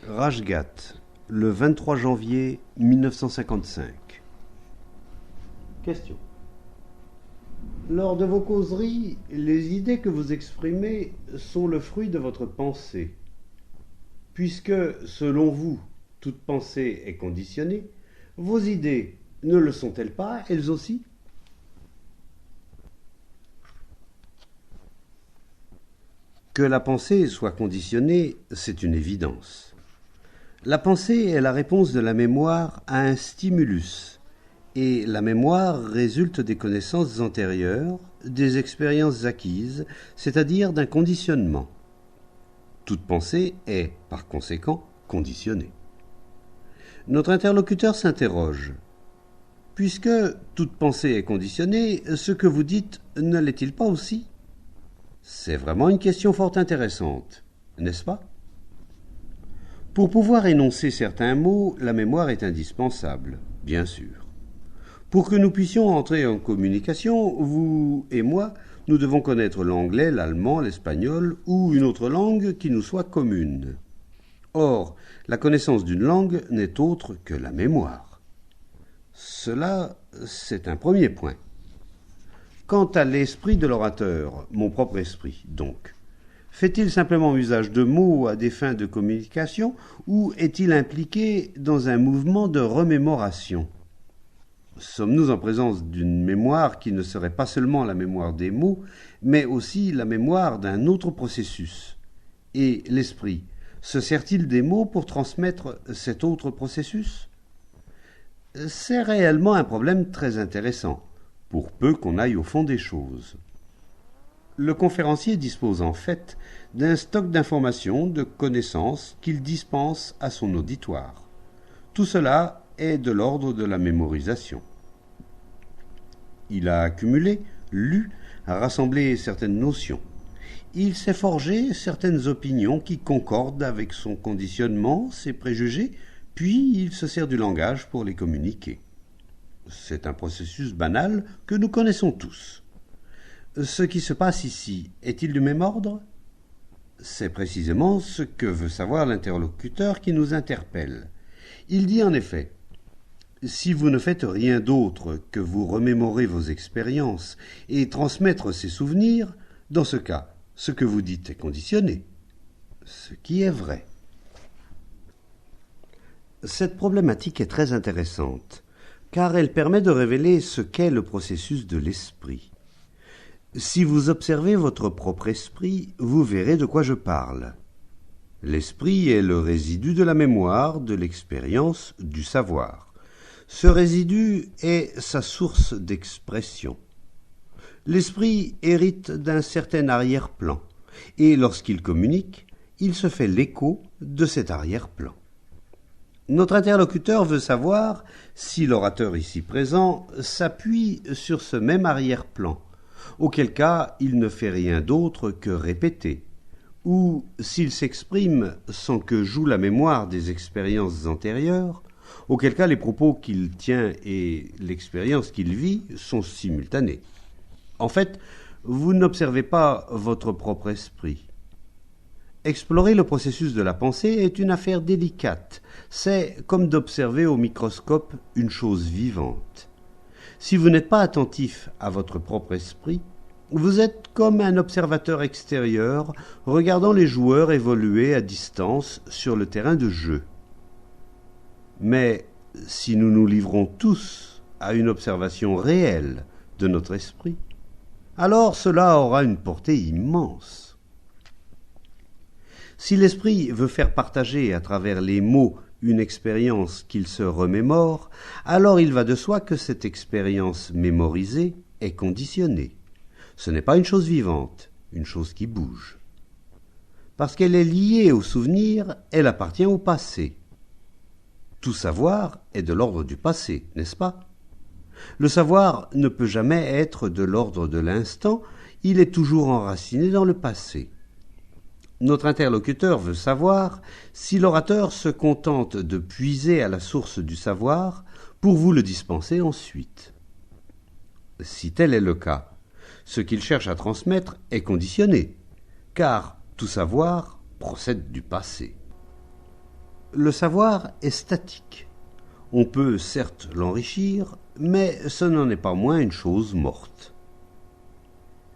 Rajgat, le 23 janvier 1955. Question. Lors de vos causeries, les idées que vous exprimez sont le fruit de votre pensée. Puisque, selon vous, toute pensée est conditionnée, vos idées ne le sont-elles pas, elles aussi ? Que la pensée soit conditionnée, c'est une évidence. La pensée est la réponse de la mémoire à un stimulus, et la mémoire résulte des connaissances antérieures, des expériences acquises, c'est-à-dire d'un conditionnement. Toute pensée est, par conséquent, conditionnée. Notre interlocuteur s'interroge. Puisque toute pensée est conditionnée, ce que vous dites ne l'est-il pas aussi ? C'est vraiment une question fort intéressante, n'est-ce pas ? Pour pouvoir énoncer certains mots, la mémoire est indispensable, bien sûr. Pour que nous puissions entrer en communication, vous et moi, nous devons connaître l'anglais, l'allemand, l'espagnol ou une autre langue qui nous soit commune. Or, la connaissance d'une langue n'est autre que la mémoire. Cela, c'est un premier point. Quant à l'esprit de l'orateur, mon propre esprit, donc, fait-il simplement usage de mots à des fins de communication ou est-il impliqué dans un mouvement de remémoration ? Sommes-nous en présence d'une mémoire qui ne serait pas seulement la mémoire des mots, mais aussi la mémoire d'un autre processus ? Et l'esprit, se sert-il des mots pour transmettre cet autre processus ? C'est réellement un problème très intéressant, pour peu qu'on aille au fond des choses. Le conférencier dispose en fait d'un stock d'informations, de connaissances qu'il dispense à son auditoire. Tout cela est de l'ordre de la mémorisation. Il a accumulé, lu, rassemblé certaines notions. Il s'est forgé certaines opinions qui concordent avec son conditionnement, ses préjugés, puis il se sert du langage pour les communiquer. C'est un processus banal que nous connaissons tous. Ce qui se passe ici est-il du même ordre ? C'est précisément ce que veut savoir l'interlocuteur qui nous interpelle. Il dit en effet « Si vous ne faites rien d'autre que vous remémorer vos expériences et transmettre ces souvenirs, dans ce cas, ce que vous dites est conditionné. » Ce qui est vrai. Cette problématique est très intéressante, car elle permet de révéler ce qu'est le processus de l'esprit. Si vous observez votre propre esprit, vous verrez de quoi je parle. L'esprit est le résidu de la mémoire, de l'expérience, du savoir. Ce résidu est sa source d'expression. L'esprit hérite d'un certain arrière-plan, et lorsqu'il communique, il se fait l'écho de cet arrière-plan. Notre interlocuteur veut savoir si l'orateur ici présent s'appuie sur ce même arrière-plan, auquel cas il ne fait rien d'autre que répéter, ou s'il s'exprime sans que joue la mémoire des expériences antérieures, auquel cas les propos qu'il tient et l'expérience qu'il vit sont simultanés. En fait, vous n'observez pas votre propre esprit. Explorer le processus de la pensée est une affaire délicate. C'est comme d'observer au microscope une chose vivante. Si vous n'êtes pas attentif à votre propre esprit, vous êtes comme un observateur extérieur regardant les joueurs évoluer à distance sur le terrain de jeu. Mais si nous nous livrons tous à une observation réelle de notre esprit, alors cela aura une portée immense. Si l'esprit veut faire partager à travers les mots une expérience qu'il se remémore, alors il va de soi que cette expérience mémorisée est conditionnée. Ce n'est pas une chose vivante, une chose qui bouge. Parce qu'elle est liée au souvenir, elle appartient au passé. Tout savoir est de l'ordre du passé, n'est-ce pas ? Le savoir ne peut jamais être de l'ordre de l'instant, il est toujours enraciné dans le passé. Notre interlocuteur veut savoir si l'orateur se contente de puiser à la source du savoir pour vous le dispenser ensuite. Si tel est le cas, ce qu'il cherche à transmettre est conditionné, car tout savoir procède du passé. Le savoir est statique. On peut certes l'enrichir, mais ce n'en est pas moins une chose morte.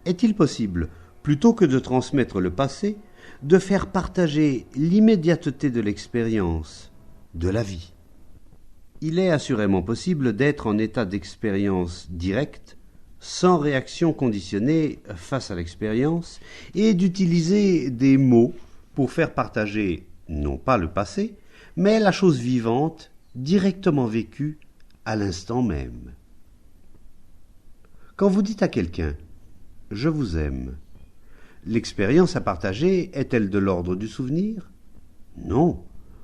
Est-il possible, plutôt que de transmettre le passé, de faire partager l'immédiateté de l'expérience, de la vie? Il est assurément possible d'être en état d'expérience directe, sans réaction conditionnée face à l'expérience, et d'utiliser des mots pour faire partager non pas le passé, mais la chose vivante, directement vécue à l'instant même. Quand vous dites à quelqu'un « je vous aime », l'expérience à partager est-elle de l'ordre du souvenir? Non,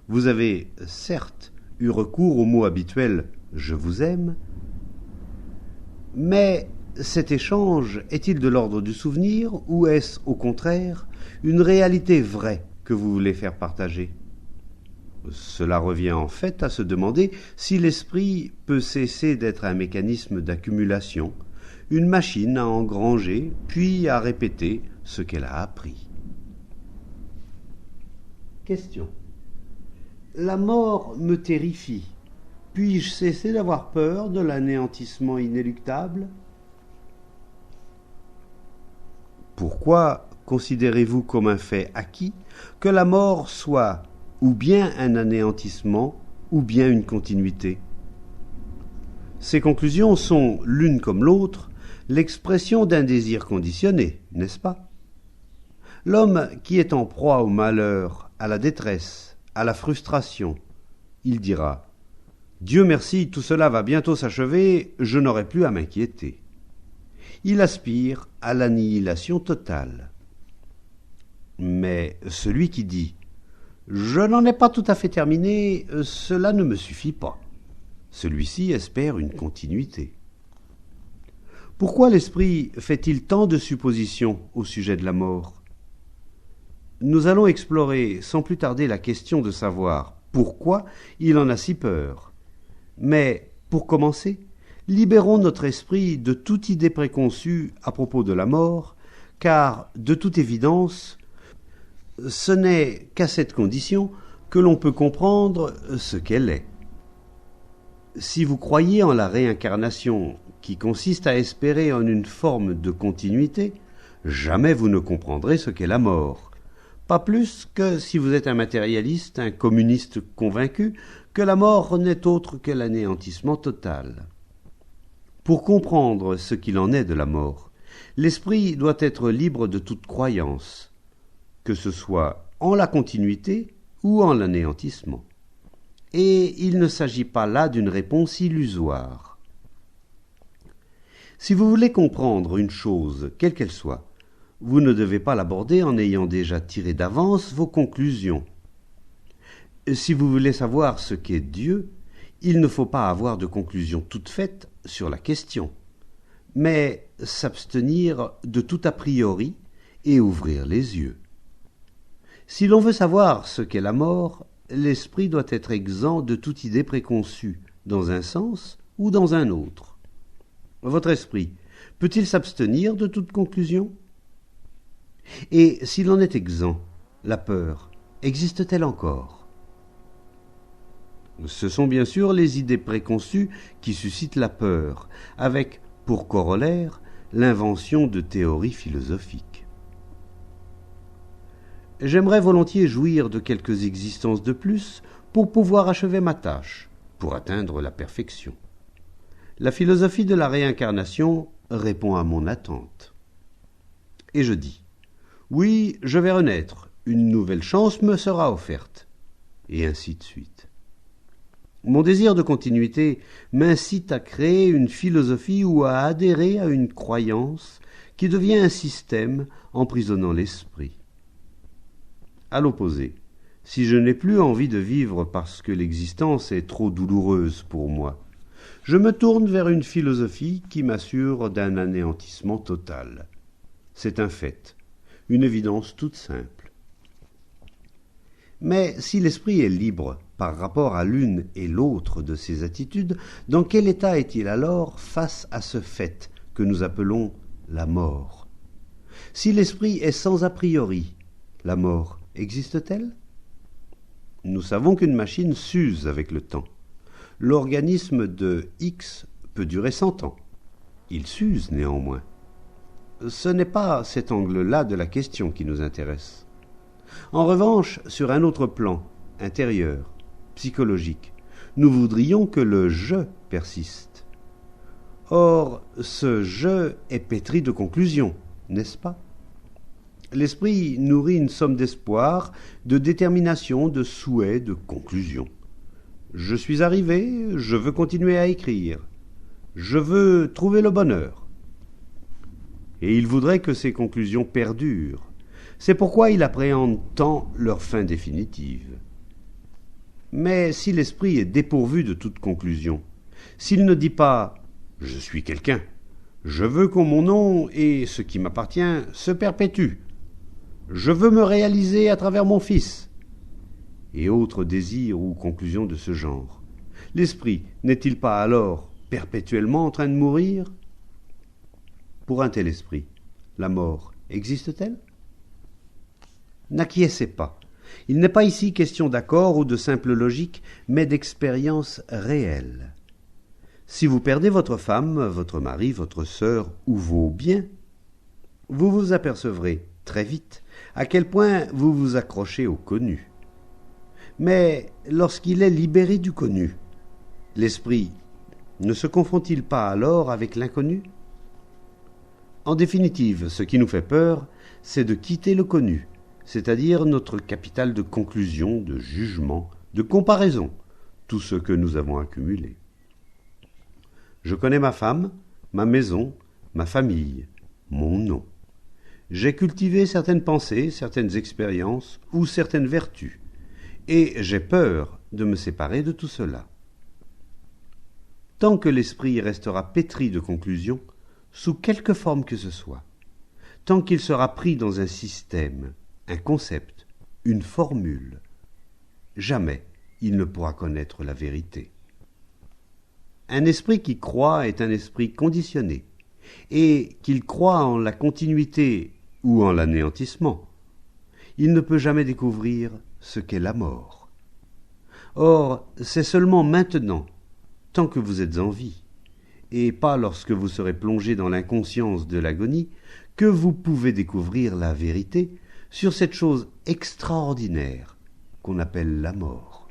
vous avez certes eu recours au mot habituel « je vous aime », mais cet échange est-il de l'ordre du souvenir ou est-ce, au contraire, une réalité vraie que vous voulez faire partager? Cela revient en fait à se demander si l'esprit peut cesser d'être un mécanisme d'accumulation, une machine à engranger, puis à répéter ce qu'elle a appris. Question. La mort me terrifie. Puis-je cesser d'avoir peur de l'anéantissement inéluctable? Pourquoi considérez-vous comme un fait acquis que la mort soit ou bien un anéantissement, ou bien une continuité? Ces conclusions sont, l'une comme l'autre, l'expression d'un désir conditionné, n'est-ce pas? L'homme qui est en proie au malheur, à la détresse, à la frustration, il dira « Dieu merci, tout cela va bientôt s'achever, je n'aurai plus à m'inquiéter ». Il aspire à l'annihilation totale. Mais celui qui dit « Je n'en ai pas tout à fait terminé, cela ne me suffit pas », celui-ci espère une continuité. Pourquoi l'esprit fait-il tant de suppositions au sujet de la mort? Nous allons explorer sans plus tarder la question de savoir pourquoi il en a si peur. Mais, pour commencer, libérons notre esprit de toute idée préconçue à propos de la mort, car, de toute évidence, ce n'est qu'à cette condition que l'on peut comprendre ce qu'elle est. Si vous croyez en la réincarnation, qui consiste à espérer en une forme de continuité, jamais vous ne comprendrez ce qu'est la mort. Pas plus que si vous êtes un matérialiste, un communiste convaincu, que la mort n'est autre que l'anéantissement total. Pour comprendre ce qu'il en est de la mort, l'esprit doit être libre de toute croyance, que ce soit en la continuité ou en l'anéantissement. Et il ne s'agit pas là d'une réponse illusoire. Si vous voulez comprendre une chose, quelle qu'elle soit, vous ne devez pas l'aborder en ayant déjà tiré d'avance vos conclusions. Si vous voulez savoir ce qu'est Dieu, il ne faut pas avoir de conclusion toute faite sur la question, mais s'abstenir de tout a priori et ouvrir les yeux. Si l'on veut savoir ce qu'est la mort, l'esprit doit être exempt de toute idée préconçue, dans un sens ou dans un autre. Votre esprit peut-il s'abstenir de toute conclusion? Et s'il en est exempt, la peur existe-t-elle encore? Ce sont bien sûr les idées préconçues qui suscitent la peur, avec, pour corollaire, l'invention de théories philosophiques. J'aimerais volontiers jouir de quelques existences de plus pour pouvoir achever ma tâche, pour atteindre la perfection. La philosophie de la réincarnation répond à mon attente. Et je dis, oui, je vais renaître, une nouvelle chance me sera offerte, et ainsi de suite. Mon désir de continuité m'incite à créer une philosophie ou à adhérer à une croyance qui devient un système emprisonnant l'esprit. À l'opposé, si je n'ai plus envie de vivre parce que l'existence est trop douloureuse pour moi, je me tourne vers une philosophie qui m'assure d'un anéantissement total. C'est un fait, une évidence toute simple. Mais si l'esprit est libre par rapport à l'une et l'autre de ces attitudes, dans quel état est-il alors face à ce fait que nous appelons la mort? Si l'esprit est sans a priori, la mort existe-t-elle? Nous savons qu'une machine s'use avec le temps. L'organisme de X peut durer 100 ans. Il s'use néanmoins. Ce n'est pas cet angle-là de la question qui nous intéresse. En revanche, sur un autre plan, intérieur, psychologique, nous voudrions que le « je » persiste. Or, ce « je » est pétri de conclusions, n'est-ce pas? L'esprit nourrit une somme d'espoir, de détermination, de souhaits, de conclusions. Je suis arrivé, je veux continuer à écrire. Je veux trouver le bonheur. Et il voudrait que ces conclusions perdurent. C'est pourquoi il appréhende tant leur fin définitive. Mais si l'esprit est dépourvu de toute conclusion, s'il ne dit pas « je suis quelqu'un », je veux que mon nom et ce qui m'appartient se perpétuent, je veux me réaliser à travers mon fils, et autres désirs ou conclusions de ce genre, l'esprit n'est-il pas alors perpétuellement en train de mourir? Pour un tel esprit, la mort existe-t-elle? N'acquiescez pas. Il n'est pas ici question d'accord ou de simple logique, mais d'expérience réelle. Si vous perdez votre femme, votre mari, votre sœur ou vos biens, vous vous apercevrez très vite à quel point vous vous accrochez au connu. Mais lorsqu'il est libéré du connu, l'esprit ne se confond-il pas alors avec l'inconnu? En définitive, ce qui nous fait peur, c'est de quitter le connu, c'est-à-dire notre capital de conclusion, de jugement, de comparaison, tout ce que nous avons accumulé. Je connais ma femme, ma maison, ma famille, mon nom. J'ai cultivé certaines pensées, certaines expériences ou certaines vertus, et j'ai peur de me séparer de tout cela. Tant que l'esprit restera pétri de conclusions, sous quelque forme que ce soit, tant qu'il sera pris dans un système, un concept, une formule, jamais il ne pourra connaître la vérité. Un esprit qui croit est un esprit conditionné, et qu'il croit en la continuité ou en l'anéantissement, il ne peut jamais découvrir ce qu'est la mort. Or, c'est seulement maintenant, tant que vous êtes en vie, et pas lorsque vous serez plongé dans l'inconscience de l'agonie, que vous pouvez découvrir la vérité sur cette chose extraordinaire qu'on appelle la mort.